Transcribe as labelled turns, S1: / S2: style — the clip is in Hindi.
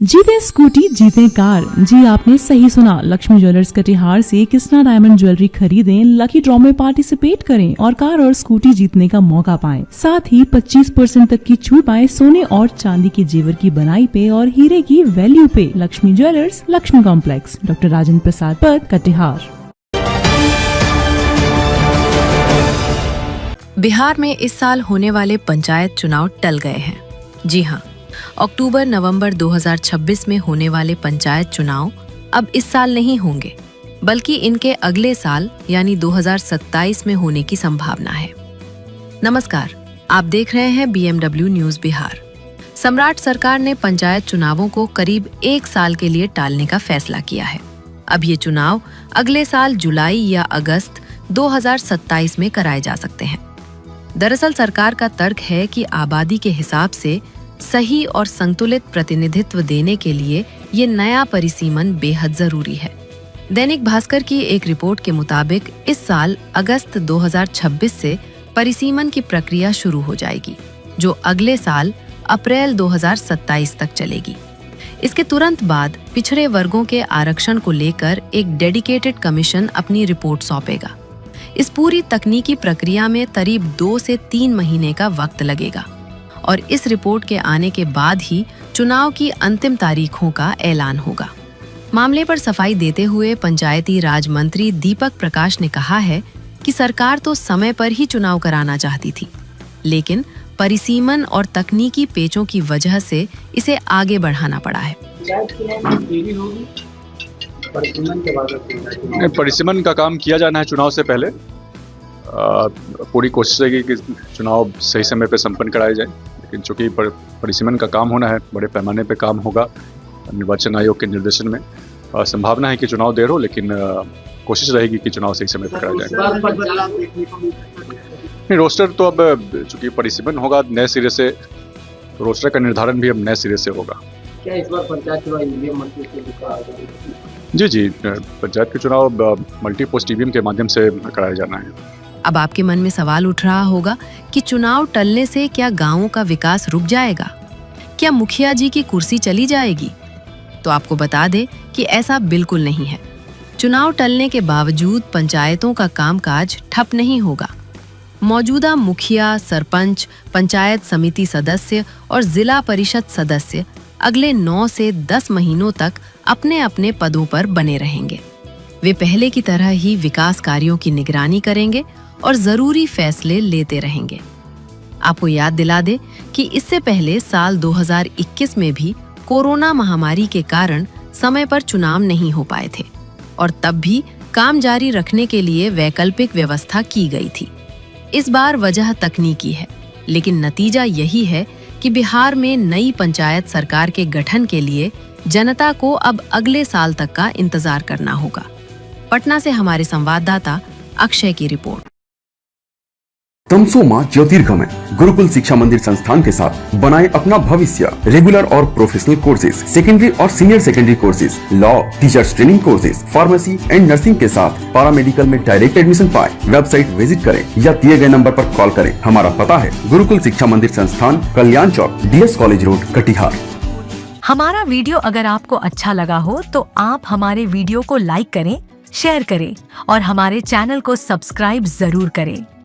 S1: जीते स्कूटी जीते कार। जी आपने सही सुना, लक्ष्मी ज्वेलर्स कटिहार से कृष्णा डायमंड ज्वेलरी खरीदें, लकी ड्रॉ में पार्टिसिपेट करें और कार और स्कूटी जीतने का मौका पाएं। साथ ही 25% तक की छूट पाएं सोने और चांदी के जेवर की बनाई पे और हीरे की वैल्यू पे। Lakshmi jewellers, Lakshmi complex, doctor Rajendra Prasad Path, Katihar.
S2: Bihar में इस साल होने वाले पंचायत चुनाव टल गए हैं। जी हाँ, अक्टूबर-नवंबर 2026 में होने वाले पंचायत चुनाव अब इस साल नहीं होंगे, बल्कि इनके अगले साल यानी 2027 में होने की संभावना है। नमस्कार, आप देख रहे हैं BMW न्यूज बिहार। सम्राट सरकार ने पंचायत चुनावों को करीब 1 साल के लिए टालने का फैसला किया है। अब ये चुनाव अगले साल जुलाई या अगस्त 2027 में कराए जा सकते हैं। दरअसल सरकार का तर्क है कि आबादी के हिसाब से सही और संतुलित प्रतिनिधित्व देने के लिए ये नया परिसीमन बेहद जरूरी है। दैनिक भास्कर की एक रिपोर्ट के मुताबिक इस साल अगस्त 2026 से परिसीमन की प्रक्रिया शुरू हो जाएगी, जो अगले साल अप्रैल 2027 तक चलेगी। इसके तुरंत बाद पिछड़े वर्गों के आरक्षण को लेकर एक डेडिकेटेड कमीशन अपनी रिपोर्ट सौंपेगा। इस पूरी तकनीकी प्रक्रिया में करीब 2 से 3 महीने का वक्त लगेगा और इस रिपोर्ट के आने के बाद ही चुनाव की अंतिम तारीखों का ऐलान होगा। मामले पर सफाई देते हुए पंचायती राज मंत्री दीपक प्रकाश ने कहा है कि सरकार तो समय पर ही चुनाव कराना चाहती थी, लेकिन परिसीमन और तकनीकी पेचों की वजह से इसे आगे बढ़ाना पड़ा है।
S3: परिसीमन का काम किया जाना है चुनाव से पहले। पूरी कोशिश रहेगी कि चुनाव सही समय पर संपन्न कराए जाए, लेकिन चूंकि परिसीमन का काम होना है, बड़े पैमाने पे काम होगा निर्वाचन आयोग के निर्देशन में। संभावना है कि चुनाव देर हो, लेकिन कोशिश रहेगी कि चुनाव सही समय पर कराया जाए। रोस्टर तो अब चूंकि परिसीमन होगा नए सिरे से, तो रोस्टर का निर्धारण भी अब नए सिरे से होगा।
S4: क्या इस बार पंचायत चुनाव ईवीएम
S3: जी, पंचायत के चुनाव मल्टीपोस्ट ईवीएम के माध्यम से कराया जाना है।
S2: अब आपके मन में सवाल उठ रहा होगा कि चुनाव टलने से क्या गांवों का विकास रुक जाएगा? क्या मुखिया जी की कुर्सी चली जाएगी? तो आपको बता दें कि ऐसा बिल्कुल नहीं है। चुनाव टलने के बावजूद पंचायतों का कामकाज ठप नहीं होगा। मौजूदा मुखिया, सरपंच, पंचायत समिति सदस्य और जिला परिषद सदस्य अगले 9 से 10 महीनों तक अपने अपने पदों पर बने रहेंगे। वे पहले की तरह ही विकास कार्यों की निगरानी करेंगे और जरूरी फैसले लेते रहेंगे। आपको याद दिला दे कि इससे पहले साल 2021 में भी कोरोना महामारी के कारण समय पर चुनाव नहीं हो पाए थे और तब भी काम जारी रखने के लिए वैकल्पिक व्यवस्था की गई थी। इस बार वजह तकनीकी है, लेकिन नतीजा यही है कि बिहार में नई पंचायत सरकार के गठन के लिए जनता को अब अगले साल तक का इंतजार करना होगा। पटना से हमारे संवाददाता अक्षय की रिपोर्ट।
S5: तमसो मां ज्योतिर्गमय गुरुकुल शिक्षा मंदिर संस्थान के साथ बनाए अपना भविष्य। रेगुलर और प्रोफेशनल कोर्सेज, सेकेंडरी और senior secondary courses, law, teachers training courses, pharmacy and nursing के साथ पैरामेडिकल में डायरेक्ट एडमिशन पाए। वेबसाइट विजिट करें या दिए गए नंबर पर कॉल करें। हमारा पता है गुरुकुल शिक्षा मंदिर संस्थान, कल्याण चौक, DS कॉलेज रोड, कटिहार।
S6: हमारा वीडियो अगर आपको अच्छा लगा हो तो आप हमारे वीडियो को लाइक करें, शेयर करें और हमारे चैनल को सब्सक्राइब जरूर करें।